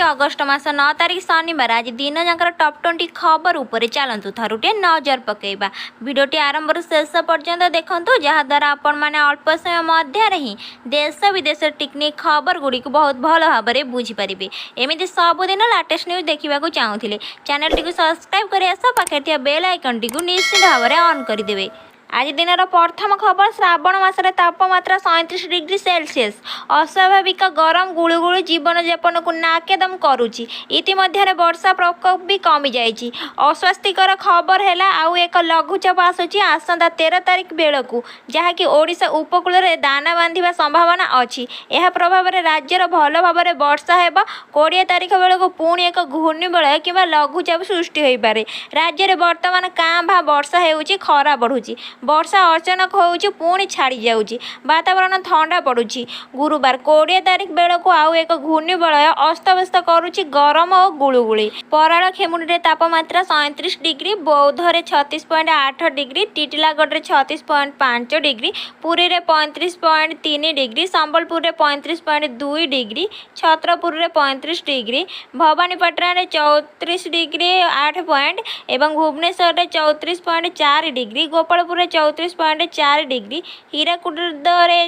August मास 9 तारिख शनिवार आज दिन जाकर टॉप 20 खबर उपरे चलतु थरुटे नजर पकेबा। भिडियोटी आरंभ शेष पर्यंत देखंतु जहाद्वारा आपण मैंने अल्प समय मध्य ही देश विदेश टेक्निक खबर गुड़ी को बहुत भल भाव में बुझीपारे। एमती सबुदिन लाटेस्ट न्यूज देखा चाहूले चैनल टी सब्सक्राइब कर पाखे बेल आइकन टी निश्चित भाव में ऑन करदे। आज दिन प्रथम खबर श्रावण मासरे तापमात्रा 37 डिग्री सेल्सियस अस्वाभाविक गरम गुळुगुळु जीवन यापन को नाकेदम करुच्ची। इतिमध्य वर्षा प्रकोप भी कमी जाइए। अस्वास्थ्यकर खबर है आउ एक लघुचाप आसूची आसंता 13 तारिख बेलू जहाँकि ओडिशा उपकूल में दाना बांधिबा संभावना अच्छी। यह प्रभाव में राज्यर भल भाव में वर्षा हेब। 20 तारिख बेलू पुणी एक घूर्णिबलय कि लघुचाप सृष्टि हो पारे। राज्य में बर्तमान काँ भा वर्षा होउची खरा बढ़ुची। वर्षा अचानक होउची पुणी छाड़ी जाउची। वातावरण ठंडा पड़ुची। गुरुवार 20 तारिख बेलू आउ एक घूर्णिबलय अस्तव्यस्त करुची गरम और गुळुगुळी। पराल खेमुंडी रे तापमात्रा 37 degree, बौद्धरे 36.8 degree, Titlagarh 36.5 degree, Puri रे 35.3 डिग्री, संबलपुर रे 35.2 डिग्री, छत्रपुर रे 35 डिग्री, भवानीपाटना रे 34 डिग्री 8 पॉइंट एवं भुवनेश्वर रे 34.4 degree, Gopalpur 34.4 degree, Hirakud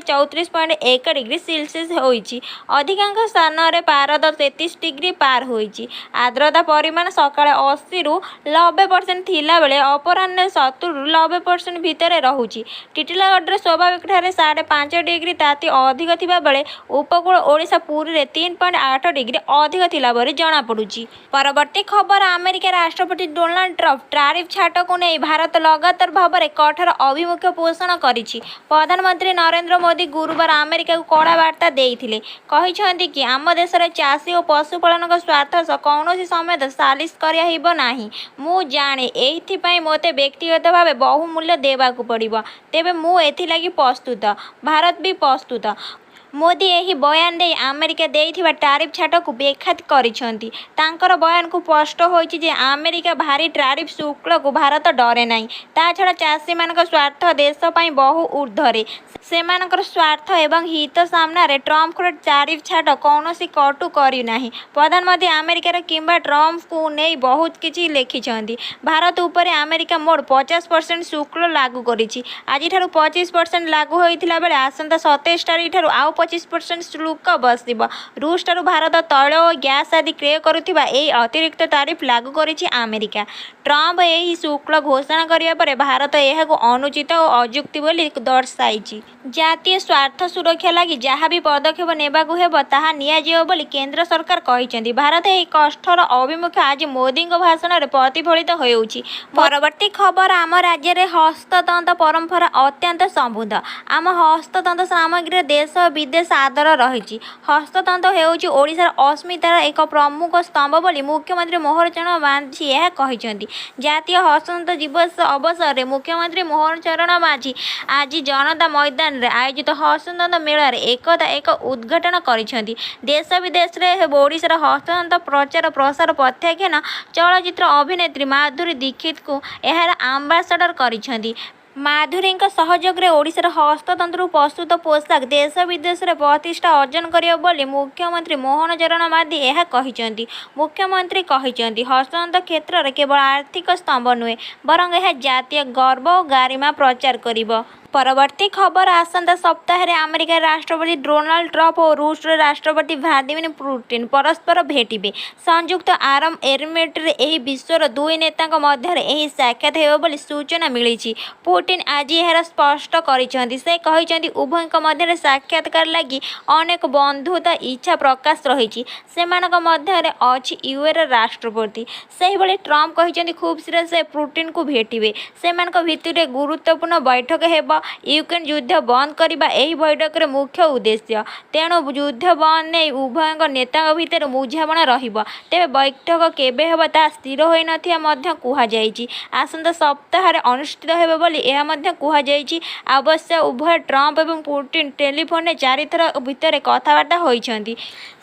34.1 degree Celsius होइछि। अधिकांश स्थान में पारद 33 डिग्री पार होइछि। आर्द्रता परिमाण सकाळे 80 रु 90% थिला बेले अपराह्न 70 रु 90% भितर रहुछि। टिटिलागढ़ स्वाभाविक ठारे 5.5 डिग्री ताती अधिक थिबा बेले उपकूल ओडिशा पुरी रे 3.8 डिग्री अधिक थिला बरे जणा पडुछि। परवर्ती खबर अमेरिका राष्ट्रपति डोनाल्ड ट्रम्प टैरिफ छाट को नहीं भारत लगातार भाव में कठोर अभिमुख्य पोषण करिछि। प्रधानमंत्री नरेंद्र मोदी गुरुवार अमेरिका को कड़ा वार्ता देइथिले। कहिसंति कि आम देशर चाषी और पशुपालन स्वार्थ सह कौन समेत सालिश करिया नाही। मु जाने एथिपाई मोते व्यक्तिगत भाव बहुमूल्य देवाकू पड़िबो। तेबे मु एथिलागि प्रस्तुत, भारत भी प्रस्तुत। मोदी यही बयान दे अमेरिका देइथिबा टैरिफ छाट को बेखात करिसंती। तांकर बयान को स्पष्ट होइछि जे अमेरिका भारी टैरिफ शुल्क को भारत डरे नाही। ता छड़ा चाषी मानक स्वार्थ देश पई बहु ऊर्ध्वरे। सेमानकर स्वार्थ एवं हित सामने ट्रम्प टैरिफ छाट कौनसी कटु करी नाही। प्रधानमंत्री अमेरिकार किंबा ट्रम्प को नहीं बहुत किछि लिखिछंती। भारत उपरे अमेरिका मोड़ 50% शुल्क लागू करिछि। आज 25% लागू होइथिला बेले आसंता 27 तारिख ठारू आउ 25% शुल्क बसिब। रूस ठारू भारत तैल और गैस आदि क्रय करुथिबा एही अतिरिक्त टैरिफ लागू करिछि अमेरिका। ट्रम्प एही शुल्क घोषणा करिया परे भारत एहाको अनुचित और अयुक्ति बोली दर्शाइछि। जातीय स्वार्थ सुरक्षा लगी जहाँ भी पदक्षेप नेबाकू हेबो ताहा नियाजियो बोली केंद्र सरकार कहिसेंती। भारत एही कठोर अभिमुख्य आज मोदी भाषण में प्रतिफलित होउछि। परवर्ती खबर आम राज्य में हस्ततंत्र परंपरा अत्यंत समृद्ध। आम हस्ततंत्र सामग्री देश विदेश आदर रही। हस्ततंत्र हेउछि ओडिशार अस्मितार एक प्रमुख स्तंभ बोली मुख्यमंत्री मोहन चरण मांझी यह कहिसेंती। जातीय हस्ततंत्र दिवस अवसर में मुख्यमंत्री मोहन चरण मांझी आज जनता मैदान रे आयोजित हस्ततंत्र मेला एक उद्घाटन करिसेंती। देश विदेश में ओडिशार हस्ततंत्र प्रचार प्रसार प्रत्याख्यान चलचित्र अभिनेत्री माधुरी दीक्षित को यार आम्बासाडर करिसेंती। माधुरी सहयोग में ओडिशार हस्ततंत्र प्रस्तुत पोशाक देश विदेश में प्रतिष्ठा अर्जन करियो बोली मुख्यमंत्री मोहन चरण मांझी यह कहिसेंती। मुख्यमंत्री कहिसेंती हस्ततंत्र क्षेत्र में केवल आर्थिक स्तंभ नुहे बरं यह जातीय गर्व और गारिमा प्रचार करिबो। परवर्ती खबर आसंता सप्ताह अमेरिका राष्ट्रपति डोनाल्ड ट्रम्प और रूस राष्ट्रपति व्लादिमीर पुतिन परस्पर भेटिबे। संयुक्त अरब एमिरेट रे विश्वर दुई नेता मध्य साक्षात हेबो बोली सूचना मिली। पुतिन आज यह स्पष्ट करिसेंती। से कहिसेंती उभयक मध्य साक्षात्कार लगी अनेक बंधुता इच्छा प्रकाश रही। सेमानक मध्य अछि यूएर राष्ट्रपति। सेही भली ट्रम्प कहिसेंती खूब शीघ्र से पुतिन को भेटिबे। सेमानक भितर गुरुत्वपूर्ण बैठक हेबो। यूक्रेन युद्ध बंद करने यही बैठक मुख्य उद्देश्य। तेणु युद्ध बंद नहीं उभय नेता भितर बुझामणा रहिबो। तेबे बैठक केबे हेबो ता स्थिर होई नथिया मध्य कुहा जायछि। आसंता सप्ताह अनुष्ठित हेबो बोली एहा मध्य कुहा जायछि। अवश्य उभय ट्रम्प एवं पुतिन टेलीफोन 4 थर भितर कथबार्ता होइछन्ति।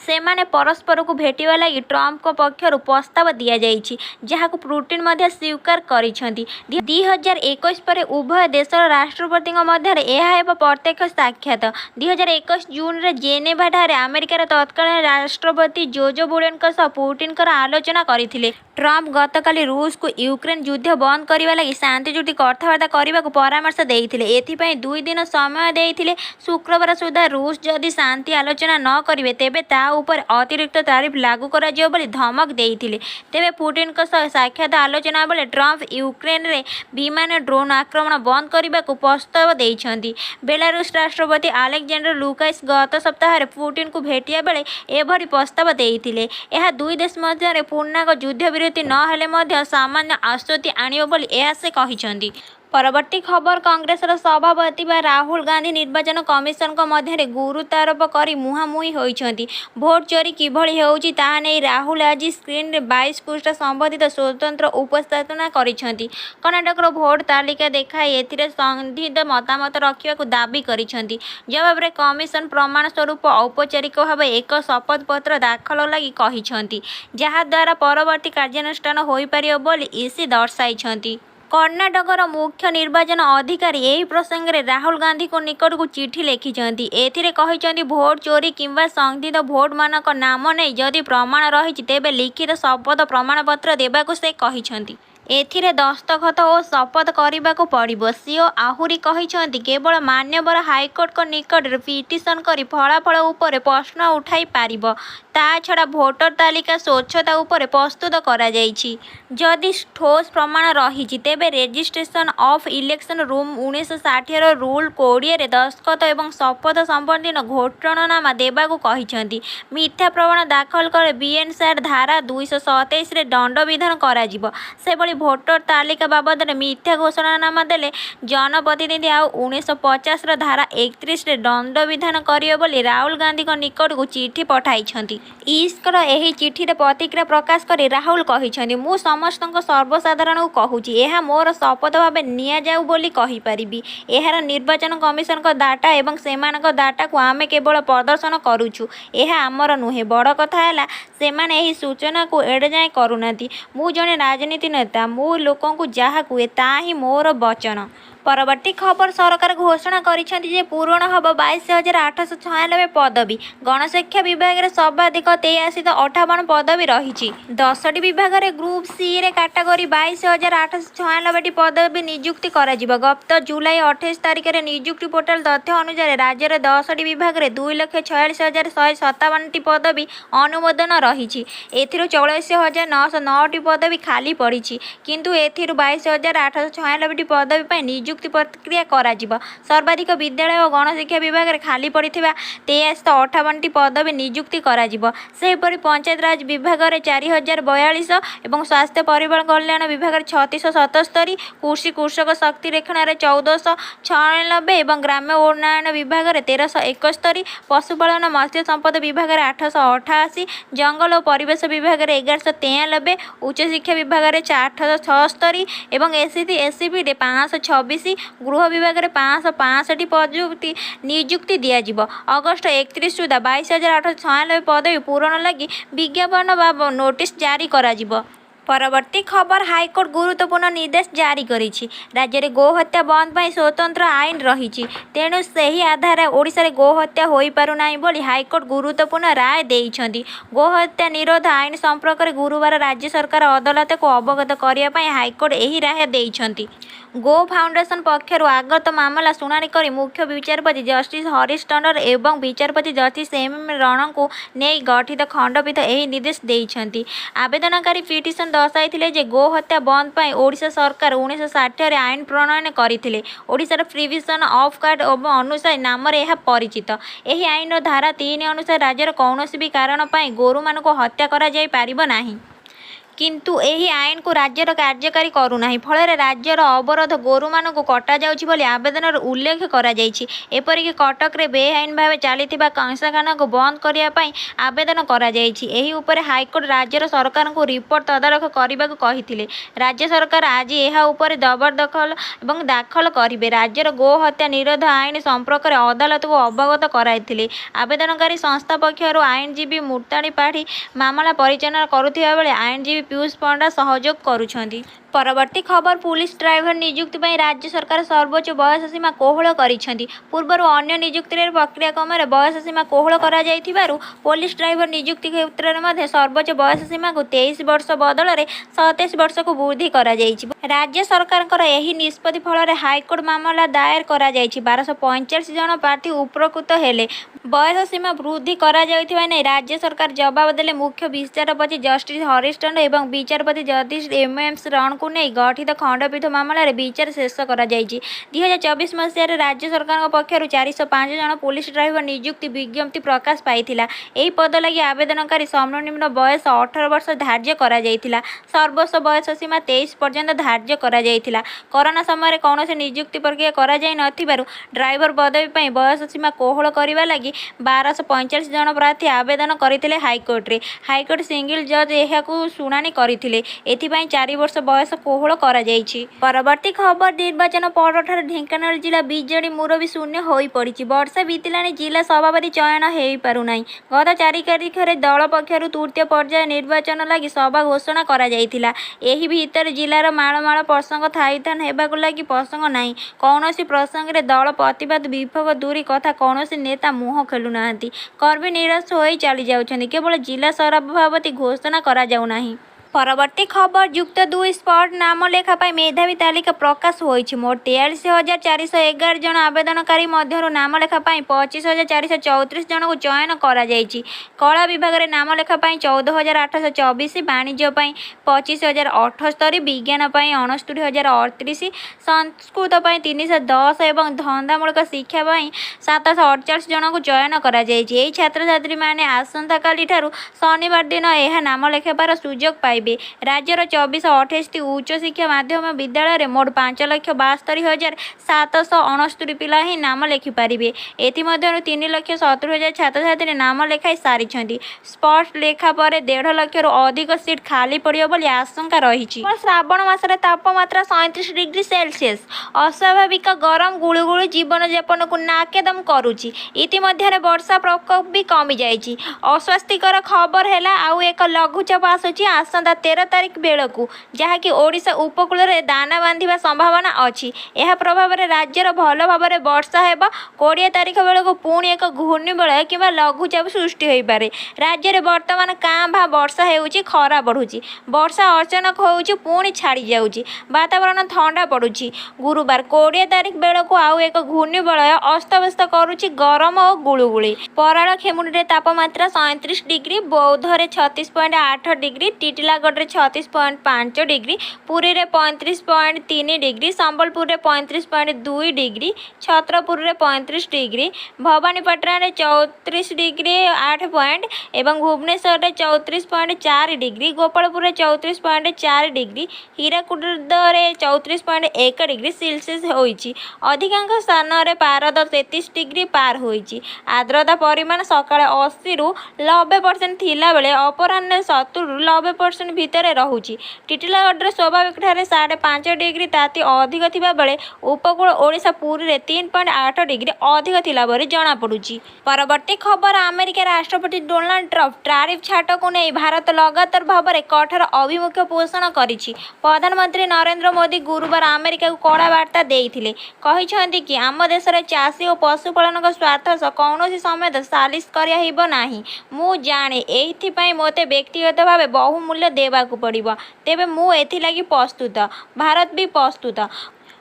सेमाने परस्पर को भेटिबा लागि ट्रम्प पक्षर प्रस्ताव दि जाइछि जहाकु पुटिन मध्य स्वीकार करिसेंति। 2021 पर उभय देशर राष्ट्रपति मध्य यह प्रत्यक्ष साक्षात 2021 जून रे जेनेभा ठारे अमेरिकार तत्कालीन राष्ट्रपति जोजो बुडेन पुटिन आलोचना करथिले। ट्रम्प गतकाली रूस को यूक्रेन युद्ध बंद करने लगी शांति चुक्ति कथबार्ता करने को परामर्श देइथिले। एथिपाई 2 दिन समय देइथिले। शुक्रवार सुधा रूस जदि शांति आलोचना न करिवे तेबे ता उपर अतिरिक्त तारिफ लागू करा जिवो बोली धमक देइथिले। तेबे पुटिन साक्षात आलोचना बेले ट्रम्प यूक्रेन रे विमान ड्रोन आक्रमण बंद करने को प्रस्ताव देइछंती। बेलारूस राष्ट्रपति अलेक्जेंडर लुकास गत सप्ताह पुटिन को भेटिया बेले एभरी प्रस्ताव देइथिले। यह 2 देश मध्य पूर्णांग युद्ध नहेले सामान्य आश्वस्ति आणिब बोली यह से कहिसेंती। परवर्ती खबर कांग्रेसर सभापति राहुल गांधी निर्वाचन कमिशन मध्य गुरुत्वारोप कर मुहांमुही होइछंती। भोट चोरी किभଳି हेउछि ताहा नै राहुल आज स्क्रीन रे 22 पृष्ठ संबंधित स्वतंत्र उपस्थापना करिसेंती। कर्णाटकर भोट तालिका देखाई एथिरे संदिग्ध मतामत रखिबाकू दाबी करिसेंती। जवाब रे कमिशन प्रमाण स्वरूप औपचारिक भाव एक शपथ पत्र दाखल लागि कहिसेंती जहा द्वारा परवर्ती कार्यानुष्ठान होई पारियो बोली ईसी दर्शाइछंती। कर्णाटकर मुख्य निर्वाचन अधिकारी यही प्रसंग में राहुल गांधी को निकट को चिठी लिखिं। एथिरे कहिसेंती भोट चोरी किंबा संदिग्ध भोट मानक नाम नहीं जदि प्रमाण रही तेबे लिखित शपथ प्रमाणपत्र देबाकू से कहिसेंती। एथिरे दस्तखत और शपथ करने को पड़ो। सीओ आहुरी कहिसेंती केवल मान्यवर हाईकोर्ट को निकट पिटिशन करी फलाफल उपर प्रश्न उठाई पारिबो। ता छड़ा भोटर तालिका स्वच्छता उपर प्रस्तुत करा जाइछि। जदि ठोस प्रमाण रही तेबे registration of election room 1960 rule 20 रे दस्तखत एवं शपथ संबंधित घोषणानामा देबाकू कहिसेंती। मिथ्या प्रमाण दाखल कर बीएनएसआर धारा 227 रे दंड विधान करा जिवो। सेबली भोटर तालिका बाबद मिथ्या घोषणानामा देले जनप्रतिनिधि आउ 1950 धारा 31 रे दंड विधान करियो बोली राहुल गांधी को निकट को चिठी पठाइछंती। ईस्कर एही चिठी रे प्रतिक्रिया प्रकाश करी राहुल कहिसेंती मु समस्तक सर्वसाधारण को कहूची यह मोर शपथ भाव निया जाऊ बोली कहि परिबी। एहार निर्वाचन कमिशन को डाटा एवं सेमानक डाटा को आमे केवल प्रदर्शन करूछु। यह आमर नुहे। बड़ कथा है सेमाने एही सूचना को एडे जाए करूनाती। मु जने राजनीति नेता मु लोकों को जहा कुए ता ही मोर वचन। परवर्ती खबर सरकार घोषणा करिसेंती जे पूरण हब 22,896 पदवी। गणशिक्षा विभाग रे सर्वाधिक 83 तो 58 पदवी रही। 10टी विभाग रे ग्रुप सी रे कैटेगरी 22,896 पदवी नियुक्ति करा जिवो। गत जुलाई 28 तारिख रे नियुक्ति पोर्टल तथ्य अनुसार राज्य रे 10टी विभाग रे 2,46,157 पदवी अनुमोदन रही। एथिरो 44,909 पदवी खाली पड़ी किंतु एथिरो 22,896 पदवी पर नियुक्ति प्रक्रिया करा जिवो। सर्वाधिक विद्यालय और गणशिक्षा विभाग में खाली पड़ता 2358 पदवी नियुक्ति करा जिवो। सेहीपरि पंचायत राज विभाग में 4042 और स्वास्थ्य परिवार कल्याण विभाग में 3677, कृषि कृषक शक्ति रेखण में 1496 और ग्राम्य उन्नयन विभाग में 1371, पशुपालन मत्स्य संपद विभाग में 888, जंगल और परिवेश विभाग में 1193, उच्च शिक्षा विभाग में 876 और एससी एससीबी 526, गृह विभाग में 565 पदवी नियुक्ति दिज्व। अगस्ट 31 सुधा 22,896 पदवी पूरण लगी विज्ञापन बा नोटिस जारी करा जिवो। परवर्ती खबर हाईकोर्ट गुरुत्वपूर्ण निर्देश जारी करिछि। राज्य में गोहत्या बंद पर स्वतंत्र आईन रही तेणु सही आधार ओडिशा रे गोहत्या होई पारु नाही बोली हाईकोर्ट गुरुत्वपूर्ण राय देइछंती। गोहत्या निरोध आईन संपर्क में गुरुवार राज्य सरकार अदालत को अवगत करने पर हाईकोर्ट यही राय देइछंती। गो फाउंडेशन पक्षर आगत मामला शुणाणी कर मुख्य विचारपति जस्टिस हरीश टंडन एवं विचारपति जस्टिस एम रण को नहीं गठित खंडपीठ यह निर्देश देइछंती। आवेदनकारी पिटिशन दर्शाई जे गो हत्या बंद पर ओडिशा सरकार 1960 रे आईन प्रणयन करथिले। ओडिशार प्रिविजन ऑफ कार्ड अनुसार नाम यह परिचित। यह आईन धारा 3 अनुसार राज्यर कौनसी भी कारण पर गोरु मानक हत्या करा जाई पारिबो नाही। କିନ୍ତୁ ଏହି ଆଇନକୁ ରାଜ୍ୟର କାର୍ଯ୍ୟକାରୀ କରୁନାହିଁ। ଫଳରେ ରାଜ୍ୟର ଅବରୋଧ ଗୋରୁମାନଙ୍କୁ କଟାଯାଉଛି ବୋଲି ଆବେଦନରେ ଉଲ୍ଲେଖ କରାଯାଇଛି। ଏପରିକି କଟକରେ ବେଆଇନ ଭାବେ ଚାଲିଥିବା କଂସାଖାନାକୁ ବନ୍ଦ କରିବା ପାଇଁ ଆବେଦନ କରାଯାଇଛି। ଏହି ଉପରେ ହାଇକୋର୍ଟ ରାଜ୍ୟର ସରକାରଙ୍କୁ ରିପୋର୍ଟ ତଦାରଖ କରିବାକୁ କହିଥିଲେ। ରାଜ୍ୟ ସରକାର ଆଜି ଏହା ଉପରେ ଜବରଦଖଲ ଏବଂ ଦାଖଲ କରିବେ। ରାଜ୍ୟର ଗୋ ହତ୍ୟା ନିରୋଧ ଆଇନ ସମ୍ପର୍କରେ ଅଦାଲତକୁ ଅବଗତ କରାଇଥିଲେ। ଆବେଦନକାରୀ ସଂସ୍ଥା ପକ୍ଷରୁ ଆଇନଜୀବୀ ମୂର୍ତ୍ତାଣି ପାଢ଼ୀ ମାମଲା ପରିଚାଳନା କରୁଥିବା ବେଳେ ଆଇନଜୀବୀ ପିୟୁଷ ପଣ୍ଡା ସହଯୋଗ କରୁଛନ୍ତି। ପରବର୍ତ୍ତୀ ଖବର ପୁଲିସ ଡ୍ରାଇଭର ନିଯୁକ୍ତି ପାଇଁ ରାଜ୍ୟ ସରକାର ସର୍ବୋଚ୍ଚ ବୟସ ସୀମା କୋହଳ କରିଛନ୍ତି। ପୂର୍ବରୁ ଅନ୍ୟ ନିଯୁକ୍ତିରେ ପ୍ରକ୍ରିୟା କ୍ରମରେ ବୟସ ସୀମା କୋହଳ କରାଯାଇଥିବାରୁ ପୋଲିସ ଡ୍ରାଇଭର ନିଯୁକ୍ତି କ୍ଷେତ୍ରରେ ମଧ୍ୟ ସର୍ବୋଚ୍ଚ ବୟସ ସୀମାକୁ 23 ବର୍ଷ ବଦଳରେ 27 ବର୍ଷକୁ ବୃଦ୍ଧି କରାଯାଇଛି। ରାଜ୍ୟ ସରକାରଙ୍କର ଏହି ନିଷ୍ପତ୍ତି ଫଳରେ ହାଇକୋର୍ଟ ମାମଲା ଦାୟର କରାଯାଇଛି। 1245 ଜଣ ପ୍ରାର୍ଥୀ ଉପକୃତ ହେଲେ। ବୟସ ସୀମା ବୃଦ୍ଧି କରାଯାଇଥିବା ନେଇ ରାଜ୍ୟ ସରକାର ଜବାବ ଦେଲେ। ମୁଖ୍ୟ ବିଚାରପତି ଜଷ୍ଟିସ ହରିଶଚନ୍ଦ୍ର ଏବଂ ବିଚାରପତି ଜଷ୍ଟିସ ଏମ୍ ରଣଙ୍କୁ ନେଇ ଗଠିତ ଖଣ୍ଡପୀଠ ମାମଲାରେ ବିଚାର ଶେଷ କରାଯାଇଛି। 2024 ମସିହାରେ ରାଜ୍ୟ ସରକାରଙ୍କ ପକ୍ଷରୁ 405 ଜଣ ପୁଲିସ ଡ୍ରାଇଭର ନିଯୁକ୍ତି ବିଜ୍ଞପ୍ତି ପ୍ରକାଶ ପାଇଥିଲା। ଏହି ପଦ ଲାଗି ଆବେଦନକାରୀ ସର୍ବନିମ୍ନ ବୟସ 18 ବର୍ଷ ଧାର୍ଯ୍ୟ କରାଯାଇଥିଲା। ସର୍ବୋଚ୍ଚ ବୟସ ସୀମା 23 ପର୍ଯ୍ୟନ୍ତ ଧାର୍ଯ୍ୟ କରାଯାଇଥିଲା। କରୋନା ସମୟରେ କୌଣସି ନିଯୁକ୍ତି ପ୍ରକ୍ରିୟା କରାଯାଇ ନଥିବାରୁ ଡ୍ରାଇଭର ପଦବୀ ପାଇଁ ବୟସ ସୀମା କୋହଳ କରିବା ଲାଗି 1245 ଜଣ ପ୍ରାର୍ଥୀ ଆବେଦନ କରିଥିଲେ ହାଇକୋର୍ଟରେ। ହାଇକୋର୍ଟ ସିଙ୍ଗଲ ଜଜ୍ ଏହାକୁ ଶୁଣାଣି କରିଥିଲେ। ଏଥିପାଇଁ 4 ବର୍ଷ ବୟସ କୋହଳ କରାଯାଇଛି। ପରବର୍ତ୍ତୀ ଖବର ନିର୍ବାଚନ ପରଠାରୁ ଢେଙ୍କାନାଳ ଜିଲ୍ଲା ବିଜେଡି ମୁରବୀ ଶୂନ୍ୟ ହୋଇପଡ଼ିଛି। ବର୍ଷା ବିତିଲାଣି, ଜିଲ୍ଲା ସଭାପତି ଚୟନ ହୋଇପାରୁନାହିଁ। ଗତ 4 ତାରିଖରେ ଦଳ ପକ୍ଷରୁ ତୃତୀୟ ପର୍ଯ୍ୟାୟ ନିର୍ବାଚନ ଲାଗି ସଭା ଘୋଷଣା କରାଯାଇଥିଲା। ଏହି ଭିତରେ ଜିଲ୍ଲାର ମାଳ ପ୍ରସଙ୍ଗ ଥାଇଥାନ ହେବାକୁ ଲାଗି ପ୍ରସଙ୍ଗ ନାହିଁ। କୌଣସି ପ୍ରସଙ୍ଗରେ ଦଳ ପ୍ରତିବାଦ ବିକ୍ଷୋଭ ଦୂର କଥା କୌଣସି ନେତା ମୁହଁ ଖୋଲୁନାହାନ୍ତି। କର୍ମୀ ନିରାଶ ହୋଇ ଚାଲିଯାଉଛନ୍ତି। କେବଳ ଜିଲ୍ଲା ସଭାପତି ଘୋଷଣା କରାଯାଉନାହିଁ। ପରବର୍ତ୍ତୀ ଖବର ଯୁକ୍ତ 2 ସ୍ପଟ୍ ନାମ ଲେଖା ପାଇଁ ମେଧାବୀ ତାଲିକା ପ୍ରକାଶ ହୋଇଛି। ମୋଟ 43,411 ଜଣ ଆବେଦନକାରୀ ମଧ୍ୟରୁ ନାମ ଲେଖା ପାଇଁ 25,434 ଜଣଙ୍କୁ ଚୟନ କରାଯାଇଛି। କଳା ବିଭାଗରେ ନାମ ଲେଖା ପାଇଁ 14,824, ବାଣିଜ୍ୟ ପାଇଁ 25,078, ବିଜ୍ଞାନ ପାଇଁ 69,038, ସଂସ୍କୃତ ପାଇଁ 310 ଏବଂ ଧନ୍ଦାମୂଳକ ଶିକ୍ଷା ପାଇଁ 748 ଜଣଙ୍କୁ ଚୟନ କରାଯାଇଛି। ଏହି ଛାତ୍ରଛାତ୍ରୀମାନେ ଆସନ୍ତାକାଲିଠାରୁ ଶନିବାର ଦିନ ଏହା ନାମ ଲେଖାଇବାର ସୁଯୋଗ ପାଇବେ। ରାଜ୍ୟର 24-28ଟି ଉଚ୍ଚଶିକ୍ଷା ମାଧ୍ୟମ ବିଦ୍ୟାଳୟରେ ମୋଟ 5,72,769 ପିଲା ହିଁ ନାମ ଲେଖିପାରିବେ। ଏଥିମଧ୍ୟରୁ 3,70,000 ଛାତ୍ରଛାତ୍ରୀ ନାମ ଲେଖାଇ ସାରିଛନ୍ତି। ସ୍ପଟ୍ ଲେଖା ପରେ 1.5 ଲକ୍ଷରୁ ଅଧିକ ସିଟ୍ ଖାଲି ପଡ଼ିବ ବୋଲି ଆଶଙ୍କା ରହିଛି। ଶ୍ରାବଣ ମାସରେ ତାପମାତ୍ରା 37 ଡିଗ୍ରୀ ସେଲସିୟସ୍। ଅସ୍ୱାଭାବିକ ଗରମ ଗୁଳୁଗୁଳି ଜୀବନଯାପନକୁ ନାକେଦମ କରୁଛି। ଇତିମଧ୍ୟରେ ବର୍ଷା ପ୍ରକୋପ ବି କମିଯାଇଛି। ଅସ୍ୱାସ୍ଥ୍ୟକର ଖବର ହେଲା ଆଉ ଏକ ଲଘୁଚାପ ଆସୁଛି ଆସନ୍ତା 13 ତାରିଖ ବେଳକୁ, ଯାହାକି ଓଡ଼ିଶା ଉପକୂଳରେ ଦାନା ବାନ୍ଧିବା ସମ୍ଭାବନା ଅଛି। ଏହା ପ୍ରଭାବରେ ରାଜ୍ୟର ଭଲ ଭାବରେ ବର୍ଷା ହେବ। 20 ତାରିଖ ବେଳକୁ ପୁଣି ଏକ ଘୂର୍ଣ୍ଣିବଳୟ କିମ୍ବା ଲଘୁଚାପ ସୃଷ୍ଟି ହୋଇପାରେ। ରାଜ୍ୟରେ ବର୍ତ୍ତମାନ କାଁ ଭାଁ ବର୍ଷା ହେଉଛି, ଖରା ବଢ଼ୁଛି, ବର୍ଷା ଅଚାନକ ହେଉଛି, ପୁଣି ଛାଡ଼ି ଯାଉଛି, ବାତାବରଣ ଥଣ୍ଡା ପଡ଼ୁଛି। ଗୁରୁବାର 20 ତାରିଖ ବେଳକୁ ଆଉ ଏକ ଘୂର୍ଣ୍ଣିବଳୟ ଅସ୍ତବ୍ୟସ୍ତ କରୁଛି ଗରମ ଓ ଗୁଳୁଗୁଳି। ପରାଳଖେମୁଣ୍ଡିରେ ତାପମାତ୍ରା 37 ଡିଗ୍ରୀ, ବୌଦ୍ଧରେ 36.8 ଡିଗ୍ରୀ, ଟିଟିଲାଗଡ଼ରେ 36.5 ଡିଗ୍ରୀ, ପୁରୀରେ 35.3 ଡିଗ୍ରୀ, ସମ୍ବଲପୁରରେ 35.2 ଡିଗ୍ରୀ, ଛତ୍ରପୁରରେ 35 ଡିଗ୍ରୀ, ଭବାନୀପାଟଣାରେ 34 ଡିଗ୍ରୀ 8 ପଏଣ୍ଟ ଏବଂ ଭୁବନେଶ୍ୱରରେ 34.4 ଡିଗ୍ରୀ, ଗୋପାଳପୁରରେ 34.4 ଡିଗ୍ରୀ, ହୀରାକୁଦରେ 34.1 ଡିଗ୍ରୀ ସେଲସିୟସ୍ ହୋଇଛି। ଅଧିକାଂଶ ସ୍ଥାନରେ ପାରଦ 33 ଡିଗ୍ରୀ ପାର ହୋଇଛି। ଆର୍ଦ୍ରତା ପରିମାଣ ସକାଳେ 80ରୁ 90% ଥିଲାବେଳେ ଅପରାହ୍ନରେ 70ରୁ 90% ଭିତରେ ରହୁଛି। ଟିଟିଲାଗଡ଼ରେ ସ୍ୱାଭାବିକଠାରେ 5.5 ଡିଗ୍ରୀ ତାତି ଅଧିକ ଥିବା ବେଳେ ଉପକୂଳ ଓଡ଼ିଶା ପୁରୀରେ 3.8 ଡିଗ୍ରୀ ଅଧିକ ଥିଲା ବୋଲି ଜଣାପଡ଼ୁଛି। ପରବର୍ତ୍ତୀ ଖବର ଆମେରିକା ରାଷ୍ଟ୍ରପତି ଡୋନାଲ୍ଡ ଟ୍ରମ୍ପ ଟାରିଫ୍ ଛାଟକୁ ନେଇ ଭାରତ ଲଗାତାର ଭାବରେ କଠୋର ଅଭିମୁଖ୍ୟ ପୋଷଣ କରିଛି। ପ୍ରଧାନମନ୍ତ୍ରୀ ନରେନ୍ଦ୍ର ମୋଦି ଗୁରୁବାର ଆମେରିକାକୁ କଡ଼ା ବାର୍ତ୍ତା ଦେଇଥିଲେ। କହିଛନ୍ତି କି ଆମ ଦେଶରେ ଚାଷୀ ଓ ପଶୁପାଳନଙ୍କ ସ୍ୱାର୍ଥ ସହ କୌଣସି ସମେତ ସାଲିସ କରାହେବ ନାହିଁ। ମୁଁ ଜାଣେ ଏଥିପାଇଁ ମୋତେ ବ୍ୟକ୍ତିଗତ ଭାବେ ବହୁ ମୂଲ୍ୟ ଦେବାକୁ ପଡ଼ିବ, ତେବେ ମୁଁ ଏଥିଲାଗି ପ୍ରସ୍ତୁତ। ଭାରତ ବି ପ୍ରସ୍ତୁତ।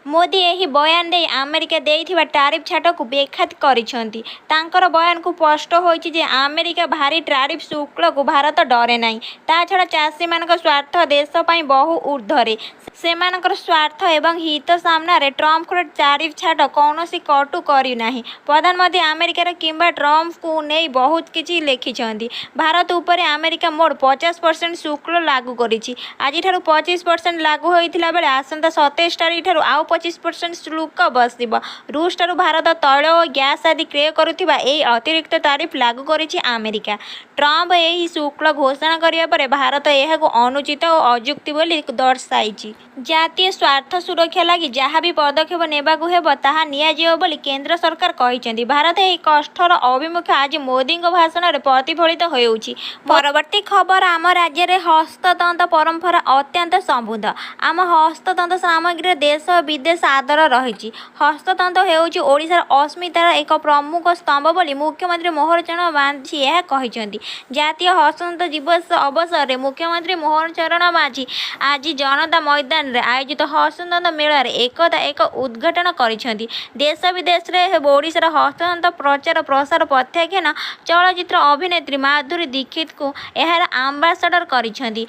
ମୋଦି ଏହି ବୟାନ ଦେଇ ଆମେରିକା ଦେଇଥିବା ଟାରିଫ୍ ଛାଟକୁ ବେଖାତ କରିଛନ୍ତି। ତାଙ୍କର ବୟାନକୁ ସ୍ପଷ୍ଟ ହୋଇଛି ଯେ ଆମେରିକା ଭାରି ଟାରିଫ୍ ଶୁଳ୍କକୁ ଭାରତ ଡରେ ନାହିଁ। ତାଛଡ଼ା ଚାଷୀମାନଙ୍କ ସ୍ୱାର୍ଥ ଦେଶ ପାଇଁ ବହୁ ଊର୍ଦ୍ଧ୍ୱରେ। ସେମାନଙ୍କର ସ୍ୱାର୍ଥ ଏବଂ ହିତ ସାମ୍ନାରେ ଟ୍ରମ୍ପଙ୍କର ଟାରିଫ୍ ଛାଟ କୌଣସି କଟୁ କରିନାହିଁ। ପ୍ରଧାନମନ୍ତ୍ରୀ ଆମେରିକାର କିମ୍ବା ଟ୍ରମ୍ପଙ୍କୁ ନେଇ ବହୁତ କିଛି ଲେଖିଛନ୍ତି। ଭାରତ ଉପରେ ଆମେରିକା ମୋଟ 50% ଶୁଳ୍କ ଲାଗୁ କରିଛି। ଆଜିଠାରୁ 25% ଲାଗୁ ହୋଇଥିଲା ବେଳେ ଆସନ୍ତା 27 ତାରିଖଠାରୁ ଆଉ 25% ଶୁଳ୍କ ବସିବ। ରୁଷଠାରୁ ଭାରତ ତୈଳ ଓ ଗ୍ୟାସ୍ ଆଦି କ୍ରୟ କରୁଥିବା ଏହି ଅତିରିକ୍ତ ଟାରିଫ୍ ଲାଗୁ କରିଛି ଆମେରିକା। ଟ୍ରମ୍ପ ଏହି ଶୁଳ୍କ ଘୋଷଣା କରିବା ପରେ ଭାରତ ଏହାକୁ ଅନୁଚିତ ଓ ଅଯୁକ୍ତି ବୋଲି ଦର୍ଶାଇଛି। ଜାତୀୟ ସ୍ୱାର୍ଥ ସୁରକ୍ଷା ଲାଗି ଯାହା ବି ପଦକ୍ଷେପ ନେବାକୁ ହେବ ତାହା ନିଆଯିବ ବୋଲି କେନ୍ଦ୍ର ସରକାର କହିଛନ୍ତି। ଭାରତ ଏହି କଠୋର ଅଭିମୁଖ୍ୟ ଆଜି ମୋଦିଙ୍କ ଭାଷଣରେ ପ୍ରତିଫଳିତ ହେଉଛି। ପରବର୍ତ୍ତୀ ଖବର ଆମ ରାଜ୍ୟରେ ହସ୍ତତନ୍ତ ପରମ୍ପରା ଅତ୍ୟନ୍ତ ସମୃଦ୍ଧ। ଆମ ହସ୍ତତନ୍ତ ସାମଗ୍ରୀରେ ଦେଶ ଓ ବିଦେଶ ଆଦର ରହିଛି। ହସ୍ତତନ୍ତ ହେଉଛି ଓଡ଼ିଶାର ଅସ୍ମିତାର ଏକ ପ୍ରମୁଖ ସ୍ତମ୍ଭ ବୋଲି ମୁଖ୍ୟମନ୍ତ୍ରୀ ମୋହନ ଚରଣ ମାଝୀ ଏହା କହିଛନ୍ତି। ଜାତୀୟ ହସ୍ତତନ୍ତ ଦିବସ ଅବସରରେ ମୁଖ୍ୟମନ୍ତ୍ରୀ ମୋହନ ଚରଣ ମାଝୀ ଆଜି ଜନତା ମଇଦାନରେ ଆୟୋଜିତ ହସ୍ତତନ୍ତ ମେଳାରେ ଏକ ଉଦ୍ଘାଟନ କରିଛନ୍ତି। ଦେଶ ବିଦେଶରେ ଓଡ଼ିଶାର ହସ୍ତତନ୍ତ ପ୍ରଚାର ପ୍ରସାର ପ୍ରତ୍ୟକ୍ଷାନ ଚଳଚ୍ଚିତ୍ର ଅଭିନେତ୍ରୀ ମାଧୁରୀ ଦୀକ୍ଷିତଙ୍କୁ ଏହାର ଆମ୍ବାସାଡର କରିଛନ୍ତି।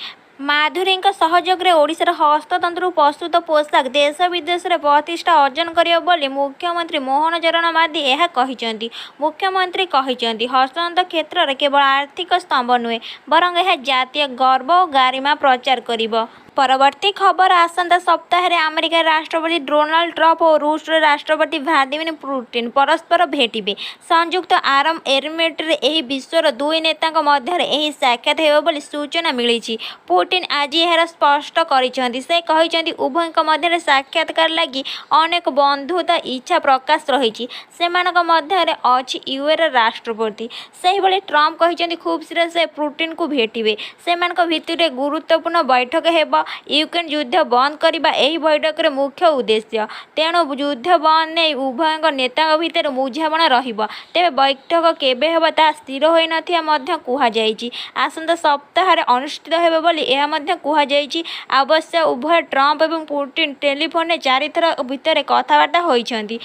ମାଧୁରୀଙ୍କ ସହଯୋଗରେ ଓଡ଼ିଶାର ହସ୍ତତନ୍ତରୁ ପ୍ରସ୍ତୁତ ପୋଷାକ ଦେଶ ବିଦେଶରେ ପ୍ରତିଷ୍ଠା ଅର୍ଜନ କରିବ ବୋଲି ମୁଖ୍ୟମନ୍ତ୍ରୀ ମୋହନ ଚରଣ ମାଝୀ ଏହା କହିଛନ୍ତି। ମୁଖ୍ୟମନ୍ତ୍ରୀ କହିଛନ୍ତି ହସ୍ତତନ୍ତ କ୍ଷେତ୍ରରେ କେବଳ ଆର୍ଥିକ ସ୍ତମ୍ଭ ନୁହେଁ ବରଂ ଏହା ଜାତୀୟ ଗର୍ବ ଓ ଗାରିମା ପ୍ରଚାର କରିବ। ପରବର୍ତ୍ତୀ ଖବର ଆସନ୍ତା ସପ୍ତାହରେ ଆମେରିକାର ରାଷ୍ଟ୍ରପତି ଡୋନାଲ୍ଡ ଟ୍ରମ୍ପ ଓ ରୁଷର ରାଷ୍ଟ୍ରପତି ଭ୍ଲାଦିମିର ପୁଟିନ ପରସ୍ପର ଭେଟିବେ। ସଂଯୁକ୍ତ ଆରବ ଏମିରେଟ୍ସରେ ଏହି ବିଶ୍ୱର ଦୁଇ ନେତାଙ୍କ ମଧ୍ୟରେ ଏହି ସାକ୍ଷାତ ହେବ ବୋଲି ସୂଚନା ମିଳିଛି। ପୁଟିନ ଆଜି ଏହାର ସ୍ପଷ୍ଟ କରିଛନ୍ତି। ସେ କହିଛନ୍ତି ଉଭୟଙ୍କ ମଧ୍ୟରେ ସାକ୍ଷାତକାର ଲାଗି ଅନେକ ବନ୍ଧୁତା ଇଚ୍ଛା ପ୍ରକାଶ ରହିଛି। ସେମାନଙ୍କ ମଧ୍ୟରେ ଅଛି ୟୁଏର ରାଷ୍ଟ୍ରପତି। ସେହିଭଳି ଟ୍ରମ୍ପ କହିଛନ୍ତି ଖୁବ୍ ଶୀଘ୍ର ସେ ପୁଟିନଙ୍କୁ ଭେଟିବେ। ସେମାନଙ୍କ ଭିତରେ ଗୁରୁତ୍ୱପୂର୍ଣ୍ଣ ବୈଠକ ହେବ। ୟୁକ୍ରେନ୍ ଯୁଦ୍ଧ ବନ୍ଦ କରିବା ଏହି ବୈଠକର ମୁଖ୍ୟ ଉଦ୍ଦେଶ୍ୟ। ତେଣୁ ଯୁଦ୍ଧ ବନ୍ଦ ନେଇ ଉଭୟଙ୍କ ନେତାଙ୍କ ଭିତରେ ବୁଝାମଣା ରହିବ। ତେବେ ବୈଠକ କେବେ ହେବ ତାହା ସ୍ଥିର ହୋଇନଥିବା ମଧ୍ୟ କୁହାଯାଇଛି। ଆସନ୍ତା ସପ୍ତାହରେ ଅନୁଷ୍ଠିତ ହେବ ବୋଲି ଏହା ମଧ୍ୟ କୁହାଯାଇଛି। ଅବଶ୍ୟ ଉଭୟ ଟ୍ରମ୍ପ ଏବଂ ପୁଟିନ ଟେଲିଫୋନରେ 4 ଥର ଭିତରେ କଥାବାର୍ତ୍ତା ହୋଇଛନ୍ତି।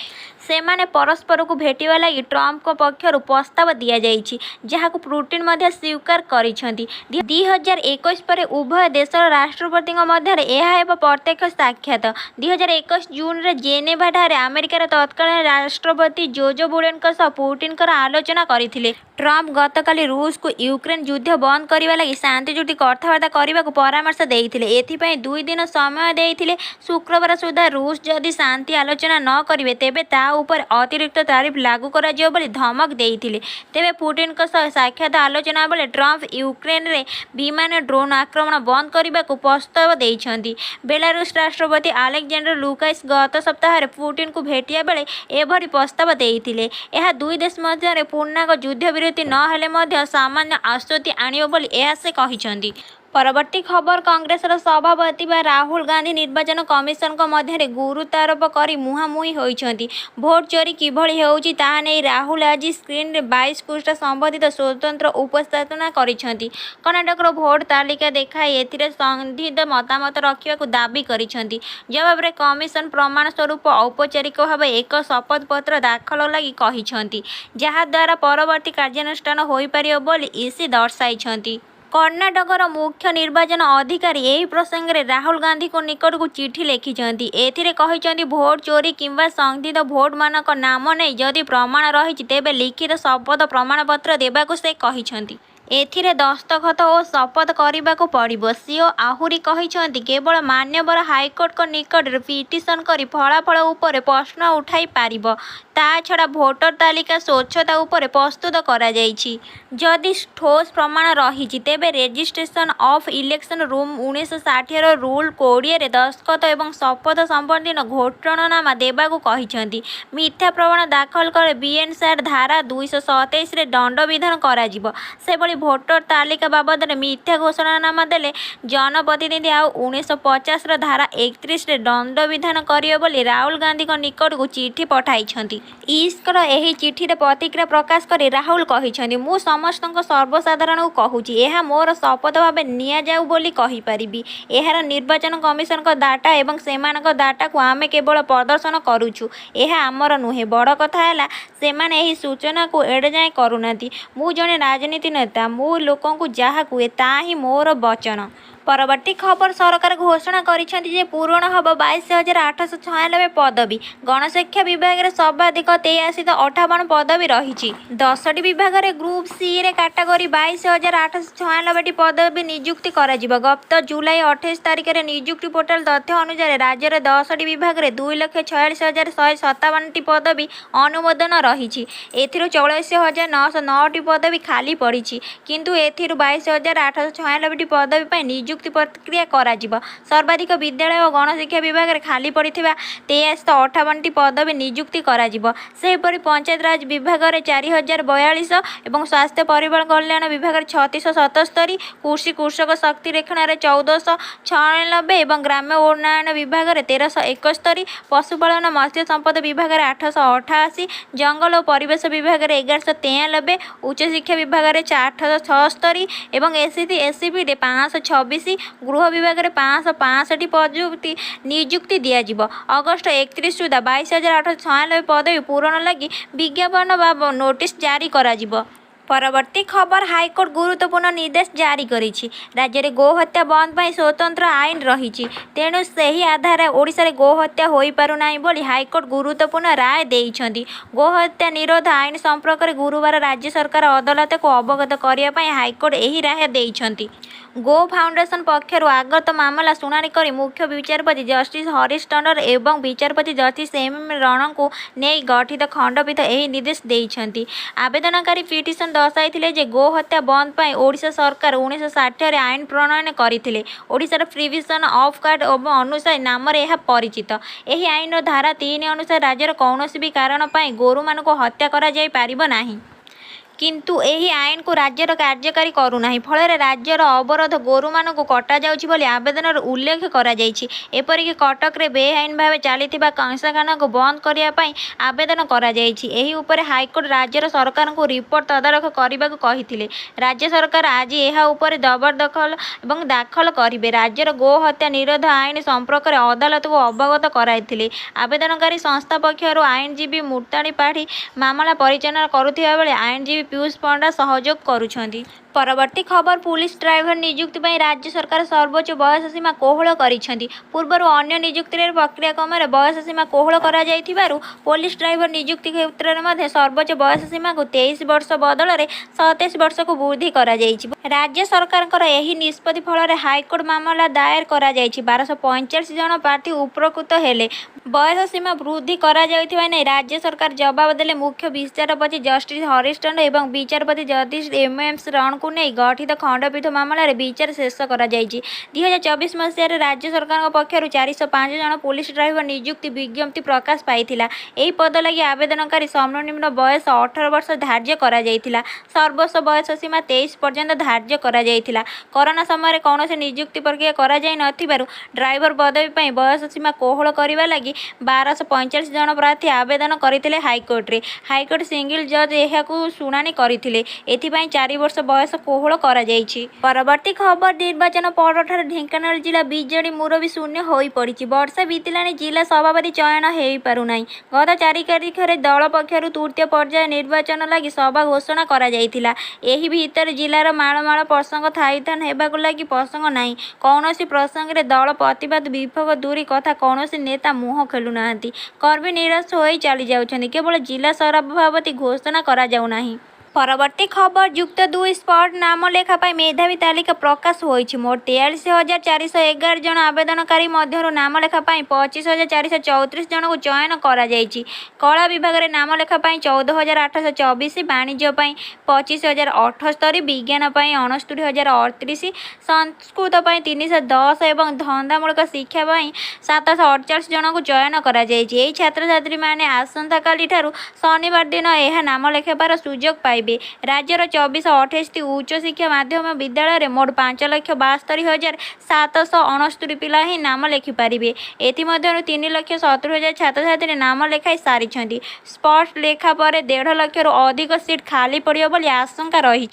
ସେମାନେ ପରସ୍ପରକୁ ଭେଟିବା ଲାଗି ଟ୍ରମ୍ପଙ୍କ ପକ୍ଷରୁ ପ୍ରସ୍ତାବ ଦିଆଯାଇଛି ଯାହାକୁ ପୁଟିନ ମଧ୍ୟ ସ୍ୱୀକାର କରିଛନ୍ତି। 2021 ପରେ ଉଭୟ ଦେଶର ରାଷ୍ଟ୍ରପତିଙ୍କ ମଧ୍ୟରେ ଏହା ହେବ ପ୍ରତ୍ୟକ୍ଷ ସାକ୍ଷାତ। 2021 ଜୁନରେ ଜେନେଭାଠାରେ ଆମେରିକାର ତତ୍କାଳୀନ ରାଷ୍ଟ୍ରପତି ଜୋଜୋ ବୁଡେନଙ୍କ ସହ ପୁଟିନଙ୍କର ଆଲୋଚନା କରିଥିଲେ। ଟ୍ରମ୍ପ ଗତକାଲି ରୁଷକୁ ୟୁକ୍ରେନ୍ ଯୁଦ୍ଧ ବନ୍ଦ କରିବା ଲାଗି ଶାନ୍ତି ଚୁକ୍ତି କଥାବାର୍ତ୍ତା କରିବାକୁ ପରାମର୍ଶ ଦେଇଥିଲେ। ଏଥିପାଇଁ 2 ଦିନ ସମୟ ଦେଇଥିଲେ। ଶୁକ୍ରବାର ସୁଦ୍ଧା ରୁଷ ଯଦି ଶାନ୍ତି ଆଲୋଚନା ନ କରିବେ ତେବେ ତା ଉପରେ ଅତିରିକ୍ତ ଟାରିଫ୍ ଲାଗୁ କରାଯିବ ବୋଲି ଧମକ ଦେଇଥିଲେ। ତେବେ ପୁଟିନଙ୍କ ସହ ସାକ୍ଷାତ ଆଲୋଚନା ବେଳେ ଟ୍ରମ୍ପ ୟୁକ୍ରେନରେ ବିମାନ ଡ୍ରୋନ୍ ଆକ୍ରମଣ ବନ୍ଦ କରିବାକୁ ପ୍ରସ୍ତାବ ଦେଇଛନ୍ତି। ବେଲାରୁଷ ରାଷ୍ଟ୍ରପତି ଆଲେକ୍ଜାଣ୍ଡର ଲୁକାସେଙ୍କୋ ଗତ ସପ୍ତାହରେ ପୁଟିନଙ୍କୁ ଭେଟିବା ବେଳେ ଏଭଳି ପ୍ରସ୍ତାବ ଦେଇଥିଲେ। ଏହା ଦୁଇ ଦେଶ ମଧ୍ୟରେ ପୂର୍ଣ୍ଣାଙ୍ଗ ଯୁଦ୍ଧବିରତି ନ ହେଲେ ମଧ୍ୟ ସାମାନ୍ୟ ଆଶ୍ୱସ୍ତି ଆଣିବ ବୋଲି ଏହା ସେ କହିଛନ୍ତି। ପରବର୍ତ୍ତୀ ଖବର କଂଗ୍ରେସର ସଭାପତି ବା ରାହୁଲ ଗାନ୍ଧୀ ନିର୍ବାଚନ କମିଶନଙ୍କ ମଧ୍ୟରେ ଗୁରୁତ୍ୱାରୋପ କରି ମୁହାଁମୁହିଁ ହୋଇଛନ୍ତି। ଭୋଟ ଚୋରି କିଭଳି ହେଉଛି ତାହା ନେଇ ରାହୁଲ ଆଜି ସ୍କ୍ରିନରେ 22 ପୃଷ୍ଠା ସମ୍ବନ୍ଧିତ ସ୍ୱତନ୍ତ୍ର ଉପସ୍ଥାପନା କରିଛନ୍ତି। କର୍ଣ୍ଣାଟକର ଭୋଟ ତାଲିକା ଦେଖାଇ ଏଥିରେ ସନ୍ଦିଗ୍ଧ ମତାମତ ରଖିବାକୁ ଦାବି କରିଛନ୍ତି। ଜବାବରେ କମିଶନ ପ୍ରମାଣ ସ୍ୱରୂପ ଔପଚାରିକ ଭାବେ ଏକ ଶପଥପତ୍ର ଦାଖଲ ଲାଗି କହିଛନ୍ତି ଯାହାଦ୍ୱାରା ପରବର୍ତ୍ତୀ କାର୍ଯ୍ୟାନୁଷ୍ଠାନ ହୋଇପାରିବ ବୋଲି ଇସି ଦର୍ଶାଇଛନ୍ତି। କର୍ଣ୍ଣାଟକର ମୁଖ୍ୟ ନିର୍ବାଚନ ଅଧିକାରୀ ଏହି ପ୍ରସଙ୍ଗରେ ରାହୁଲ ଗାନ୍ଧୀଙ୍କ ନିକଟକୁ ଚିଠି ଲେଖିଛନ୍ତି। ଏଥିରେ କହିଛନ୍ତି ଭୋଟ ଚୋରି କିମ୍ବା ସନ୍ଦିଗ୍ଧ ଭୋଟରମାନଙ୍କ ନାମ ନେଇ ଯଦି ପ୍ରମାଣ ରହିଛି ତେବେ ଲିଖିତ ଶପଥ ପ୍ରମାଣପତ୍ର ଦେବାକୁ ସେ କହିଛନ୍ତି। ଏଥିରେ ଦସ୍ତଖତ ଓ ଶପଥ କରିବାକୁ ପଡ଼ିବ। ସିଓ ଆହୁରି କହିଛନ୍ତି କେବଳ ମାନ୍ୟବର ହାଇକୋର୍ଟଙ୍କ ନିକଟରେ ପିଟିସନ କରି ଫଳାଫଳ ଉପରେ ପ୍ରଶ୍ନ ଉଠାଇ ପାରିବ। ତାଛଡ଼ା ଭୋଟର ତାଲିକା ସ୍ୱଚ୍ଛତା ଉପରେ ପ୍ରସ୍ତୁତ କରାଯାଇଛି। ଯଦି ଠୋସ୍ ପ୍ରମାଣ ରହିଛି ତେବେ ରେଜିଷ୍ଟ୍ରେସନ ଅଫ୍ ଇଲେକ୍ସନ ରୁମ୍ 1960ର ରୁଲ୍ 20ରେ ଦସ୍ତଖତ ଏବଂ ଶପଥ ସମ୍ବନ୍ଧୀୟ ଘୋଷଣାନାମା ଦେବାକୁ କହିଛନ୍ତି। ମିଥ୍ୟା ପ୍ରମାଣ ଦାଖଲ କଲେ ବିଏନ୍ଏସ୍ଆର୍ ଧାରା 227ରେ ଦଣ୍ଡବିଧାନ କରାଯିବ। ସେଭଳି ଭୋଟର ତାଲିକା ବାବଦରେ ମିଥ୍ୟା ଘୋଷଣାନାମା ଦେଲେ ଜନପ୍ରତିନିଧି ଆଉ 1950ର ଧାରା 31ରେ ଦଣ୍ଡବିଧାନ କରିବ ବୋଲି ରାହୁଲ ଗାନ୍ଧୀଙ୍କ ନିକଟକୁ ଚିଠି ପଠାଇଛନ୍ତି। ଇସ୍କର ଏହି ଚିଠିରେ ପ୍ରତିକ୍ରିୟା ପ୍ରକାଶ କରି ରାହୁଲ କହିଛନ୍ତି, ମୁଁ ସମସ୍ତଙ୍କ ସର୍ବସାଧାରଣଙ୍କୁ କହୁଛି, ଏହା ମୋର ଶପଥ ଭାବେ ନିଆଯାଉ ବୋଲି କହିପାରିବି। ଏହାର ନିର୍ବାଚନ କମିଶନଙ୍କ ଡାଟା ଏବଂ ସେମାନଙ୍କ ଡାଟାକୁ ଆମେ କେବଳ ପ୍ରଦର୍ଶନ କରୁଛୁ। ଏହା ଆମର ନୁହେଁ। ବଡ଼ କଥା ହେଲା ସେମାନେ ଏହି ସୂଚନାକୁ ଏଡ଼େଯାଏଁ କରୁନାହାନ୍ତି। ମୁଁ ଜଣେ ରାଜନୀତି ନେତା। ମୁଁ ଲୋକଙ୍କୁ ଯାହା କୁହେ ତାହା ହିଁ ମୋର ବଚନ। ପରବର୍ତ୍ତୀ ଖବର ସରକାର ଘୋଷଣା କରିଛନ୍ତି ଯେ ପୂରଣ ହେବ 22,896 ପଦବୀ। ଗଣଶିକ୍ଷା ବିଭାଗରେ ସର୍ବାଧିକ 8358 ପଦବୀ ରହିଛି। 10ଟି ବିଭାଗରେ ଗ୍ରୁପ ସିରେ କାଟାଗୋରୀ 22,896ଟି ପଦବୀ ନିଯୁକ୍ତି କରାଯିବ। ଗତ ଜୁଲାଇ 28 ତାରିଖରେ ନିଯୁକ୍ତି ପୋର୍ଟାଲ ତଥ୍ୟ ଅନୁସାରେ ରାଜ୍ୟର 10ଟି ବିଭାଗରେ 2,46,157ଟି ପଦବୀ ଅନୁମୋଦନ ରହିଛି। ଏଥିରୁ 84,909ଟି ପଦବୀ ଖାଲି ପଡ଼ିଛି। କିନ୍ତୁ ଏଥିରୁ 22,896ଟି ପଦବୀ ପାଇଁ ନିଯୁକ୍ତି ପ୍ରକ୍ରିୟା କରାଯିବ। ସର୍ବାଧିକ ବିଦ୍ୟାଳୟ ଓ ଗଣଶିକ୍ଷା ବିଭାଗରେ ଖାଲି ପଡ଼ିଥିବା 2358ଟି ପଦବୀ ନିଯୁକ୍ତି କରାଯିବ। ସେହିପରି ପଞ୍ଚାୟତରାଜ ବିଭାଗରେ 4,042 ଏବଂ ସ୍ୱାସ୍ଥ୍ୟ ପରିବାର କଲ୍ୟାଣ ବିଭାଗରେ 3677, କୃଷି କୃଷକ ଶକ୍ତି ରେଖଣାରେ 1496 ଏବଂ ଗ୍ରାମ୍ୟ ଉନ୍ନୟନ ବିଭାଗରେ 1371, ପଶୁପାଳନ ମତ୍ସ୍ୟ ସମ୍ପଦ ବିଭାଗରେ 888, ଜଙ୍ଗଲ ଓ ପରିବେଶ ବିଭାଗରେ 1193, ଉଚ୍ଚଶିକ୍ଷା ବିଭାଗରେ 876 ଏବଂ ଏସ୍ସି ଏସ୍ସିବିରେ 526, ଗୃହ ବିଭାଗରେ 565ଟି ପଦବୀ ନିଯୁକ୍ତି ଦିଆଯିବ। ଅଗଷ୍ଟ 31 ସୁଦ୍ଧା 22,896 ପଦବୀ ପୂରଣ ଲାଗି ବିଜ୍ଞାପନ ବା ନୋଟିସ୍ ଜାରି କରାଯିବ। ପରବର୍ତ୍ତୀ ଖବର ହାଇକୋର୍ଟ ଗୁରୁତ୍ୱପୂର୍ଣ୍ଣ ନିର୍ଦ୍ଦେଶ ଜାରି କରିଛି। ରାଜ୍ୟରେ ଗୋହତ୍ୟା ବନ୍ଦ ପାଇଁ ସ୍ୱତନ୍ତ୍ର ଆଇନ ରହିଛି। ତେଣୁ ସେହି ଆଧାରରେ ଓଡ଼ିଶାରେ ଗୋହତ୍ୟା ହୋଇପାରୁନାହିଁ ବୋଲି ହାଇକୋର୍ଟ ଗୁରୁତ୍ୱପୂର୍ଣ୍ଣ ରାୟ ଦେଇଛନ୍ତି। ଗୋହତ୍ୟା ନିରୋଧ ଆଇନ ସମ୍ପର୍କରେ ଗୁରୁବାର ରାଜ୍ୟ ସରକାର ଅଦାଲତକୁ ଅବଗତ କରିବା ପାଇଁ ହାଇକୋର୍ଟ ଏହି ରାୟ ଦେଇଛନ୍ତି। ଗୋ ଫାଉଣ୍ଡେସନ ପକ୍ଷରୁ ଆଗତ ମାମଲା ଶୁଣାଣି କରି ମୁଖ୍ୟ ବିଚାରପତି ଜଷ୍ଟିସ ହରିଶ ଟଣ୍ଡନ ଏବଂ ବିଚାରପତି ଜଷ୍ଟିସ ଏମ୍ ରଣଙ୍କୁ ନେଇ ଗଠିତ ଖଣ୍ଡପୀଠ ଏହି ନିର୍ଦ୍ଦେଶ ଦେଇଛନ୍ତି। ଆବେଦନକାରୀ ପିଟିସନ ଦର୍ଶାଇଥିଲେ ଯେ ଗୋହତ୍ୟା ବନ୍ଦ ପାଇଁ ଓଡ଼ିଶା ସରକାର 1960ରେ ଆଇନ ପ୍ରଣୟନ କରିଥିଲେ। ଓଡ଼ିଶାର ପ୍ରିଭିଜନ ଅଫ୍ କାର୍ଡ ଅନୁସାରେ ନାମରେ ଏହା ପରିଚିତ। ଏହି ଆଇନର ଧାରା 3 ଅନୁସାରେ ରାଜ୍ୟର କୌଣସି ବି କାରଣ ପାଇଁ ଗୋରୁମାନଙ୍କୁ ହତ୍ୟା କରାଯାଇ ପାରିବ ନାହିଁ। କିନ୍ତୁ ଏହି ଆଇନକୁ ରାଜ୍ୟର କାର୍ଯ୍ୟକାରୀ କରୁନାହିଁ। ଫଳରେ ରାଜ୍ୟର ଅବରୋଧ ଗୋରୁମାନଙ୍କୁ କଟାଯାଉଛି ବୋଲି ଆବେଦନରେ ଉଲ୍ଲେଖ କରାଯାଇଛି। ଏପରିକି କଟକରେ ବେଆଇନ ଭାବେ ଚାଲିଥିବା କଂସାଖାନାକୁ ବନ୍ଦ କରିବା ପାଇଁ ଆବେଦନ କରାଯାଇଛି। ଏହି ଉପରେ ହାଇକୋର୍ଟ ରାଜ୍ୟ ସରକାରଙ୍କୁ ରିପୋର୍ଟ ତଦାରଖ କରିବାକୁ କହିଥିଲେ। ରାଜ୍ୟ ସରକାର ଆଜି ଏହା ଉପରେ ଜବରଦଖଲ ଏବଂ ଦାଖଲ କରିବେ। ରାଜ୍ୟର ଗୋ ହତ୍ୟା ନିରୋଧ ଆଇନ ସମ୍ପର୍କରେ ଅଦାଲତକୁ ଅବଗତ କରାଇଥିଲେ। ଆବେଦନକାରୀ ସଂସ୍ଥା ପକ୍ଷରୁ ଆଇନଜୀବୀ ମୂର୍ତ୍ତାଣି ପାଢ଼ୀ ମାମଲା ପରିଚାଳନା କରୁଥିବା ବେଳେ ଆଇନଜୀବୀ ପିୟୁଷ ପଣ୍ଡା ସହଯୋଗ କରୁଛନ୍ତି। ପରବର୍ତ୍ତୀ ଖବର ପୁଲିସ ଡ୍ରାଇଭର ନିଯୁକ୍ତି ପାଇଁ ରାଜ୍ୟ ସରକାର ସର୍ବୋଚ୍ଚ ବୟସ ସୀମା କୋହଳ କରିଛନ୍ତି। ପୂର୍ବରୁ ଅନ୍ୟ ନିଯୁକ୍ତିରେ ପ୍ରକ୍ରିୟାକ୍ରମରେ ବୟସ ସୀମା କୋହଳ କରାଯାଇଥିବାରୁ ପୋଲିସ ଡ୍ରାଇଭର ନିଯୁକ୍ତି କ୍ଷେତ୍ରରେ ମଧ୍ୟ ସର୍ବୋଚ୍ଚ ବୟସ ସୀମାକୁ 23 ବର୍ଷ ବଦଳରେ 27 ବର୍ଷକୁ ବୃଦ୍ଧି କରାଯାଇଛି। ରାଜ୍ୟ ସରକାରଙ୍କର ଏହି ନିଷ୍ପତ୍ତି ଫଳରେ ହାଇକୋର୍ଟ ମାମଲା ଦାୟର କରାଯାଇଛି। 1245 ଜଣ ପ୍ରାର୍ଥୀ ଉପକୃତ ହେଲେ। ବୟସ ସୀମା ବୃଦ୍ଧି କରାଯାଇଥିବା ନେଇ ରାଜ୍ୟ ସରକାର ଜବାବ ଦେଲେ। ମୁଖ୍ୟ ବିଚାରପତି ଜଷ୍ଟିସ ହରିଶ ଟଣ୍ଡନ ଏବଂ ବିଚାରପତି ଜଷ୍ଟିସ ଏମ୍ ରଣଙ୍କୁ ନେଇ ଗଠିତ ଖଣ୍ଡପୀଠ ମାମଲାରେ ବିଚାର ଶେଷ କରାଯାଇଛି। 2024 ମସିହାରେ ରାଜ୍ୟ ସରକାରଙ୍କ ପକ୍ଷରୁ 405 ଜଣ ପୁଲିସ ଡ୍ରାଇଭର ନିଯୁକ୍ତି ବିଜ୍ଞପ୍ତି ପ୍ରକାଶ ପାଇଥିଲା। ଏହି ପଦ ଲାଗି ଆବେଦନକାରୀ ସର୍ବନିମ୍ନ ବୟସ 18 ବର୍ଷ ଧାର୍ଯ୍ୟ କରାଯାଇଥିଲା। ସର୍ବୋଚ୍ଚ ବୟସ ସୀମା 23 ପର୍ଯ୍ୟନ୍ତ ଧାର୍ଯ୍ୟ କରାଯାଇଥିଲା। କରୋନା ସମୟରେ କୌଣସି ନିଯୁକ୍ତି ପ୍ରକ୍ରିୟା କରାଯାଇ ନଥିବାରୁ ଡ୍ରାଇଭର ପଦବୀ ପାଇଁ ବୟସ ସୀମା କୋହଳ କରିବା ଲାଗି 1245 ଜଣ ପ୍ରାର୍ଥୀ ଆବେଦନ କରିଥିଲେ ହାଇକୋର୍ଟରେ। ହାଇକୋର୍ଟ ସିଙ୍ଗଲ ଜଜ୍ ଏହାକୁ ଶୁଣାଣି କରିଥିଲେ। ଏଥିପାଇଁ 4 ବର୍ଷ ବୟସ କୋହଳ କରାଯାଇଛି। ପରବର୍ତ୍ତୀ ଖବର ନିର୍ବାଚନ ପରଠାରୁ ଢେଙ୍କାନାଳ ଜିଲ୍ଲା ବିଜେଡି ମୁରବୀ ଶୂନ୍ୟ ହୋଇପଡ଼ିଛି। ବର୍ଷେ ବିତିଲାଣି ଜିଲ୍ଲା ସଭାପତି ଚୟନ ହୋଇପାରୁନାହିଁ। ଗତ 4 ତାରିଖରେ ଦଳ ପକ୍ଷରୁ ତୃତୀୟ ପର୍ଯ୍ୟାୟ ନିର୍ବାଚନ ଲାଗି ସଭା ଘୋଷଣା କରାଯାଇଥିଲା। ଏହି ଭିତରେ ଜିଲ୍ଲାର ମାଳ ମାଳ ପ୍ରସଙ୍ଗ ଥାଇଥାନ ହେବାକୁ ଲାଗି ପ୍ରସଙ୍ଗ ନାହିଁ। କୌଣସି ପ୍ରସଙ୍ଗରେ ଦଳ ପ୍ରତିବାଦ ବିକ୍ଷୋଭ ଦୂର କଥା କୌଣସି ନେତା ମୁହଁ ଖୋଲୁନାହାନ୍ତି। କର୍ମୀ ନିରାଶ ହୋଇ ଚାଲିଯାଉଛନ୍ତି। କେବଳ ଜିଲ୍ଲା ସଭାପତି ଘୋଷଣା କରାଯାଉନାହିଁ। ପରବର୍ତ୍ତୀ ଖବର ଯୁକ୍ତ 2 ସ୍ପଟ୍ ନାମ ଲେଖା ପାଇଁ ମେଧାବୀ ତାଲିକା ପ୍ରକାଶ ହୋଇଛି। ମୋଟ 43,411 ଜଣ ଆବେଦନକାରୀ ମଧ୍ୟରୁ ନାମ ଲେଖା ପାଇଁ 25,434 ଜଣଙ୍କୁ ଚୟନ କରାଯାଇଛି। କଳା ବିଭାଗରେ ନାମ ଲେଖା ପାଇଁ 14,824, ବାଣିଜ୍ୟ ପାଇଁ 25,078, ବିଜ୍ଞାନ ପାଇଁ 69,038, ସଂସ୍କୃତ ପାଇଁ 310 ଏବଂ ଧନ୍ଦାମୂଳକ ଶିକ୍ଷା ପାଇଁ 748 ଜଣଙ୍କୁ ଚୟନ କରାଯାଇଛି। ଏହି ଛାତ୍ରଛାତ୍ରୀମାନେ ଆସନ୍ତାକାଲିଠାରୁ ଶନିବାର ଦିନ ଏହା ନାମ ଲେଖାଇବାର ସୁଯୋଗ ପାଇବେ। ପାଇବେ। ରାଜ୍ୟର 2428ଟି ଉଚ୍ଚଶିକ୍ଷା ମାଧ୍ୟମ ବିଦ୍ୟାଳୟରେ ମୋଟ 5,72,769 ପିଲା ହିଁ ନାମ ଲେଖିପାରିବେ। ଏଥିମଧ୍ୟରୁ 3,70,000 ଛାତ୍ରଛାତ୍ରୀ ନାମ ଲେଖାଇ ସାରିଛନ୍ତି। ସ୍ପଟ୍ ଲେଖା ପରେ 1.5 ଲକ୍ଷରୁ ଅଧିକ ସିଟ୍ ଖାଲି ପଡ଼ିବ ବୋଲି ଆଶଙ୍କା ରହିଛି।